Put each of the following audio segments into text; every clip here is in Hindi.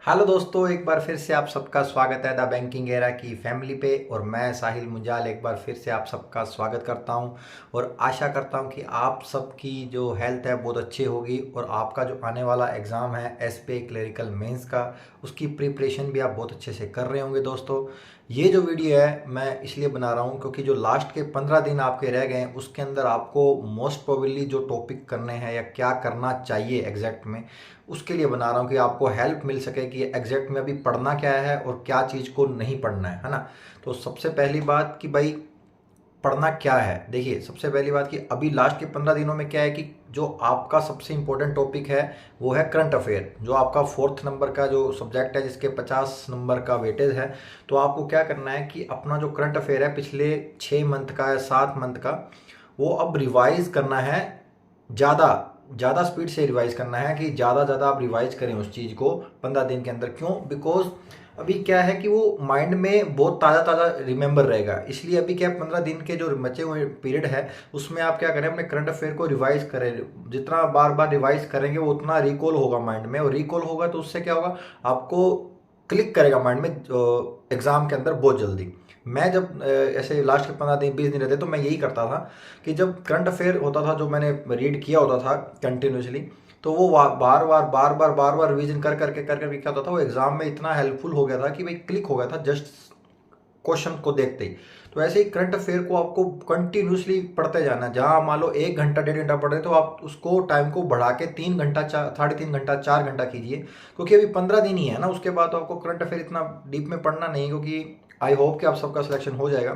हेलो दोस्तों, एक बार फिर से आप सबका स्वागत है द बैंकिंग एरा की फैमिली पे। और मैं साहिल मुंजाल एक बार फिर से आप सबका स्वागत करता हूं और आशा करता हूं कि आप सबकी जो हेल्थ है बहुत अच्छी होगी और आपका जो आने वाला एग्ज़ाम है एसबीआई क्लरिकल मेंस का, उसकी प्रिपरेशन भी आप बहुत अच्छे से कर रहे होंगे। दोस्तों, ये जो वीडियो है मैं इसलिए बना रहा हूँ क्योंकि जो लास्ट के 15 दिन आपके रह गए हैं उसके अंदर आपको मोस्ट प्रोबेबली जो टॉपिक करने हैं या क्या करना चाहिए एग्जैक्ट में, उसके लिए बना रहा हूँ कि आपको हेल्प मिल सके कि एग्जैक्ट में अभी पढ़ना क्या है और क्या चीज़ को नहीं पढ़ना है ना। तो सबसे पहली बात कि भाई पढ़ना क्या है। देखिए, सबसे पहली बात कि अभी लास्ट के 15 दिनों में क्या है कि जो आपका सबसे इंपॉर्टेंट टॉपिक है वो है करंट अफेयर, जो आपका 4th नंबर का जो सब्जेक्ट है जिसके 50 नंबर का वेटेज है। तो आपको क्या करना है कि अपना जो करंट अफेयर है पिछले 6 मंथ का या 7 मंथ का, वो अब रिवाइज करना है। ज़्यादा ज़्यादा स्पीड से रिवाइज करना है कि ज़्यादा ज़्यादा आप रिवाइज करें उस चीज़ को 15 दिन के अंदर। क्यों? बिकॉज अभी क्या है कि वो माइंड में बहुत ताज़ा ताज़ा रिमेंबर रहेगा। इसलिए अभी क्या 15 दिन के जो बचे हुए पीरियड है उसमें आप क्या करें, अपने करंट अफेयर को रिवाइज करें। जितना बार बार रिवाइज करेंगे वो उतना रिकॉल होगा माइंड में, और रिकॉल होगा तो उससे क्या होगा, आपको क्लिक करेगा माइंड में एग्जाम के अंदर बहुत जल्दी। मैं जब ऐसे लास्ट के 15 दिन 20 दिन रहते तो मैं यही करता था कि जब करंट अफेयर होता था जो मैंने रीड किया होता था कंटिन्यूसली, तो वो बार बार रिवीजन कर करके क्या होता था, वो एग्जाम में इतना हेल्पफुल हो गया था कि भाई क्लिक हो गया था जस्ट क्वेश्चन को देखते ही। तो ऐसे ही करंट अफेयर को आपको कंटिन्यूसली पढ़ते जाना है। जहां मान लो 1 घंटा 1.5 घंटा पढ़ रहे तो आप उसको टाइम को बढ़ा के 3 घंटा 3.5 घंटा 4 घंटा कीजिए, क्योंकि अभी 15 दिन ही है ना। उसके बाद तो आपको करंट अफेयर इतना डीप में पढ़ना नहीं है, क्योंकि आई होप कि आप सबका सिलेक्शन हो जाएगा।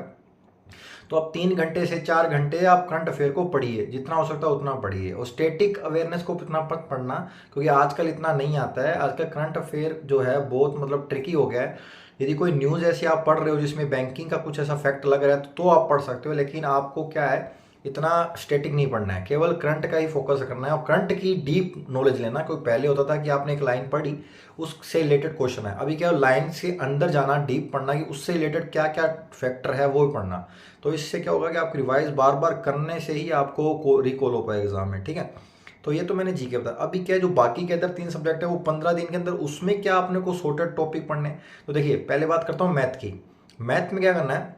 तो आप 3 घंटे से 4 घंटे आप करंट अफेयर को पढ़िए, जितना हो सकता है उतना पढ़िए। और स्टेटिक अवेयरनेस को इतना मत पढ़ना, क्योंकि आजकल इतना नहीं आता है। आजकल करंट अफेयर जो है बहुत मतलब ट्रिकी हो गया है। यदि कोई न्यूज़ ऐसी आप पढ़ रहे हो जिसमें बैंकिंग का कुछ ऐसा फैक्ट लग रहा है तो आप पढ़ सकते हो, लेकिन आपको क्या है, इतना स्टेटिक नहीं पढ़ना है, केवल करंट का ही फोकस करना है। और करंट की डीप नॉलेज लेना, क्योंकि पहले होता था कि आपने एक लाइन पढ़ी, उससे रिलेटेड क्वेश्चन है। अभी क्या लाइन से अंदर जाना, डीप पढ़ना कि उससे रिलेटेड क्या क्या फैक्टर है वो भी पढ़ना। तो इससे क्या होगा कि आप रिवाइज बार बार करने से ही आपको रिकॉल हो पाए एग्जाम में, ठीक है। तो ये तो मैंने जीके बताया। अभी क्या है, जो बाकी के अंदर 3 सब्जेक्ट है वो 15 दिन के अंदर, उसमें क्या आपने को सॉर्टेड टॉपिक पढ़ने। तो देखिए, पहले बात करता हूँ मैथ की। मैथ में क्या करना है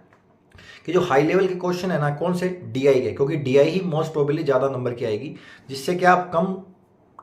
कि जो हाई लेवल के क्वेश्चन है ना, कौन से, डीआई के, क्योंकि डीआई ही मोस्ट प्रोबेबली ज़्यादा नंबर की आएगी। जिससे कि आप कम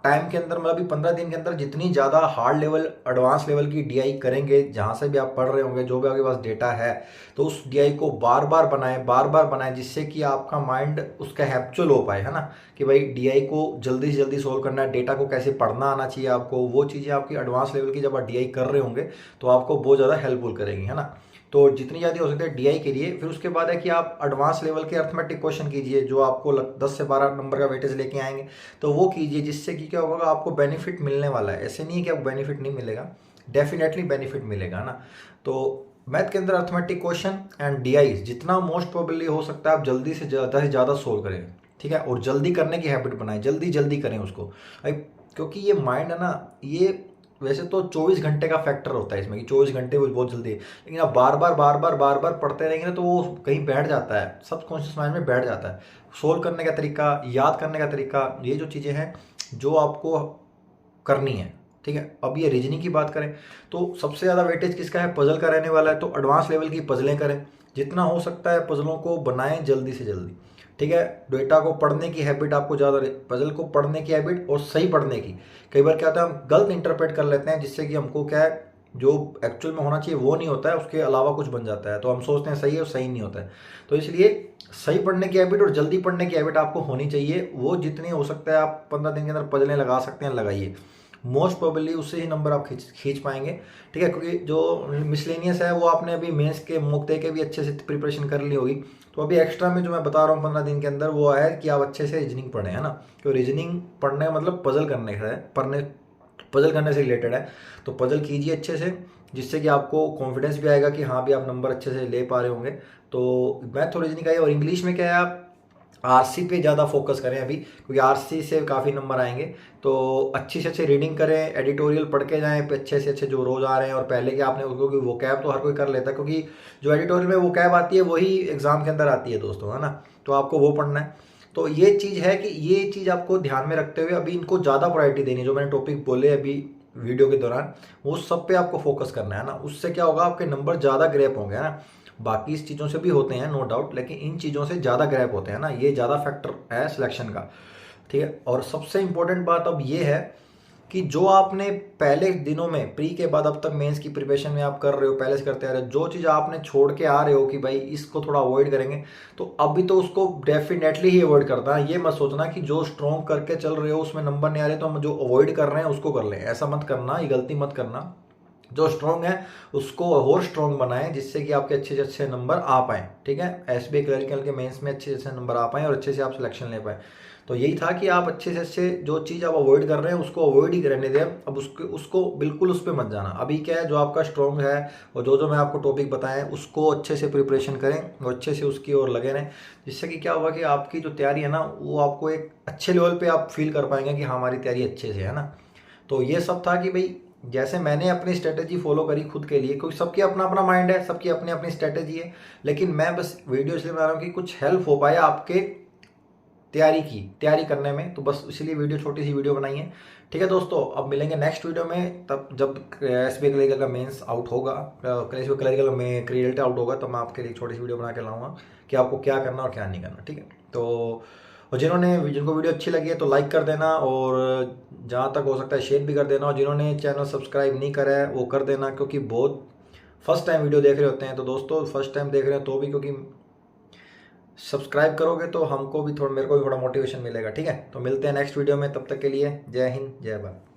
टाइम के अंदर, मतलब 15 दिन के अंदर जितनी ज़्यादा हार्ड लेवल एडवांस लेवल की डीआई करेंगे, जहाँ से भी आप पढ़ रहे होंगे, जो भी आपके पास डेटा है, तो उस डीआई को बार बार बनाएं जिससे कि आपका माइंड उसका हैप्चुअल हो पाए, है ना। कि भाई डीआई को जल्दी से जल्दी सोल्व करना है, डेटा को कैसे पढ़ना आना चाहिए आपको। वो चीज़ें आपकी एडवांस लेवल की जब आप डीआई कर रहे होंगे तो आपको बहुत ज़्यादा हेल्पफुल करेंगी, है ना। तो जितनी ज़्यादा हो सकता है डीआई के लिए। फिर उसके बाद है कि आप एडवांस लेवल के अर्थमेटिक क्वेश्चन कीजिए, जो आपको 10 से 12 नंबर का वेटेज लेके आएंगे। तो वो कीजिए, जिससे कि क्या होगा, आपको बेनिफिट मिलने वाला है। ऐसे नहीं है कि आपको बेनिफिट नहीं मिलेगा, डेफिनेटली बेनिफिट मिलेगा ना। तो मैथ के अंदर अर्थमेटिक क्वेश्चन एंड डीआई जितना मोस्ट प्रोबेबली हो सकता है आप जल्दी से ज़्यादा सोल्व करें, ठीक है। और जल्दी करने की हैबिट बनाएं, जल्दी जल्दी करें उसको। क्योंकि ये माइंड है ना, ये वैसे तो 24 घंटे का फैक्टर होता है इसमें कि 24 घंटे वो बहुत जल्दी है, लेकिन आप बार बार पढ़ते रहेंगे ना तो वो कहीं बैठ जाता है, सबकॉन्शियस माइंड में बैठ जाता है। सोल्व करने का तरीका, याद करने का तरीका, ये जो चीज़ें हैं जो आपको करनी है, ठीक है। अब ये रीजनिंग की बात करें तो सबसे ज़्यादा वेटेज किसका है, पजल का रहने वाला है। तो एडवांस लेवल की पजलें करें, जितना हो सकता है पजलों को बनाएं जल्दी से जल्दी, ठीक है। डेटा को पढ़ने की हैबिट आपको ज़्यादा, पजल को पढ़ने की हैबिट और सही पढ़ने की। कई बार क्या होता है, हम गलत इंटरप्रेट कर लेते हैं, जिससे कि हमको क्या है, जो एक्चुअल में होना चाहिए वो नहीं होता है, उसके अलावा कुछ बन जाता है। तो हम सोचते हैं सही है और सही नहीं होता है। तो इसलिए सही पढ़ने की हैबिट और जल्दी पढ़ने की हैबिट आपको होनी चाहिए। वो जितनी हो सकता है आप 15 दिन के अंदर पजलें लगा सकते हैं, लगाइए। मोस्ट प्रोबेबली उससे ही नंबर आप खींच खींच पाएंगे, ठीक है। क्योंकि जो मिसलेनियस है वो आपने अभी मेंस के मुक्ते के भी अच्छे से प्रिपरेशन कर ली होगी। तो अभी एक्स्ट्रा में जो मैं बता रहा हूँ 15 दिन के अंदर, वो है कि आप अच्छे से रीजनिंग पढ़ें, है ना। क्योंकि रीजनिंग पढ़ने का मतलब पजल करने का है, पढ़ने पजल करने से रिलेटेड है। तो पजल कीजिए अच्छे से, जिससे कि आपको कॉन्फिडेंस भी आएगा कि हाँ भी आप नंबर अच्छे से ले पा रहे होंगे। तो मैथ और रीजनिंग का है। और इंग्लिश में क्या है, आप आरसी पे ज़्यादा फोकस करें अभी, क्योंकि आरसी से काफ़ी नंबर आएंगे। तो अच्छी से अच्छी रीडिंग करें, एडिटोरियल पढ़ के जाएं अच्छे से अच्छे जो रोज़ आ रहे हैं। और पहले के आपने, क्योंकि वो कैब तो हर कोई कर लेता है, क्योंकि जो एडिटोरियल में वो कैब आती है वही एग्ज़ाम के अंदर आती है दोस्तों, है ना। तो आपको वो पढ़ना है। तो ये चीज़ है कि ये चीज़ आपको ध्यान में रखते हुए अभी इनको ज़्यादा प्रायोरिटी देनी है, जो मैंने टॉपिक बोले अभी वीडियो के दौरान, उस सब पे आपको फोकस करना है ना। उससे क्या होगा, आपके नंबर ज़्यादा ग्रैप होंगे ना। बाकी इस चीज़ों से भी होते हैं नो डाउट, लेकिन इन चीज़ों से ज़्यादा ग्रैप होते हैं ना, ये ज़्यादा फैक्टर है सिलेक्शन का। ठीक है, और सबसे इंपॉर्टेंट बात अब ये है कि जो आपने पहले दिनों में प्री के बाद अब तक मेंस की प्रिपरेशन में आप कर रहे हो, पहले से करते आ रहे हो, जो चीज़ आपने छोड़ के आ रहे हो कि भाई इसको थोड़ा अवॉइड करेंगे, तो अभी तो उसको डेफिनेटली ही अवॉइड करना है। ये मत सोचना कि जो स्ट्रॉन्ग करके चल रहे हो उसमें नंबर नहीं आ रहे तो हम जो अवॉइड कर रहे हैं उसको कर लें, ऐसा मत करना, ये गलती मत करना। जो स्ट्रॉन्ग है उसको और स्ट्रॉन्ग बनाएं, जिससे कि आपके अच्छे से अच्छे नंबर आ पाएँ। ठीक है, एसबीआई क्लरिकल के मेंस में अच्छे से अच्छे नंबर आ पाएँ और अच्छे से आप सिलेक्शन ले पाएँ। तो यही था कि आप अच्छे से अच्छे जो चीज़ आप अवॉइड कर रहे हैं उसको अवॉइड ही रहने दें। अब उसको बिल्कुल उस पर मत जाना। अभी क्या है, जो आपका स्ट्रॉन्ग है और जो मैं आपको टॉपिक बताएं उसको अच्छे से प्रिपरेशन करें और अच्छे से उसकी ओर लगे रहें, जिससे कि क्या होगा कि आपकी जो तैयारी है ना वो आपको एक अच्छे लेवल पे आप फील कर पाएंगे कि हाँ हमारी तैयारी अच्छे से है ना। तो ये सब था कि भाई जैसे मैंने अपनी स्ट्रेटेजी फॉलो करी खुद के लिए, क्योंकि सबकी अपना अपना माइंड है, सबकी अपनी अपनी स्ट्रेटेजी है, लेकिन मैं बस वीडियो इसलिए बना रहा हूँ कि कुछ हेल्प हो पाए आपके तैयारी करने में, तो बस इसीलिए वीडियो, छोटी सी वीडियो बनाई है। ठीक है दोस्तों, अब मिलेंगे नेक्स्ट वीडियो में, तब जब एसबीआई क्लरिकल का मेंस आउट होगा, एसबीआई क्लरिकल में रिजल्ट आउट होगा, तो मैं आपके लिए छोटी सी वीडियो बना के लाऊंगा कि आपको क्या करना और क्या नहीं करना। ठीक है, तो और जिनको वीडियो अच्छी लगी है तो लाइक कर देना, और जहाँ तक हो सकता है शेयर भी कर देना, और जिन्होंने चैनल सब्सक्राइब नहीं करा है वो कर देना, क्योंकि बहुत फर्स्ट टाइम वीडियो देख रहे होते हैं। तो दोस्तों फर्स्ट टाइम देख रहे हैं तो भी, क्योंकि सब्सक्राइब करोगे तो हमको भी थोड़ा, मेरे को भी थोड़ा मोटिवेशन मिलेगा। ठीक है, तो मिलते हैं नेक्स्ट वीडियो में, तब तक के लिए जय हिंद जय भारत।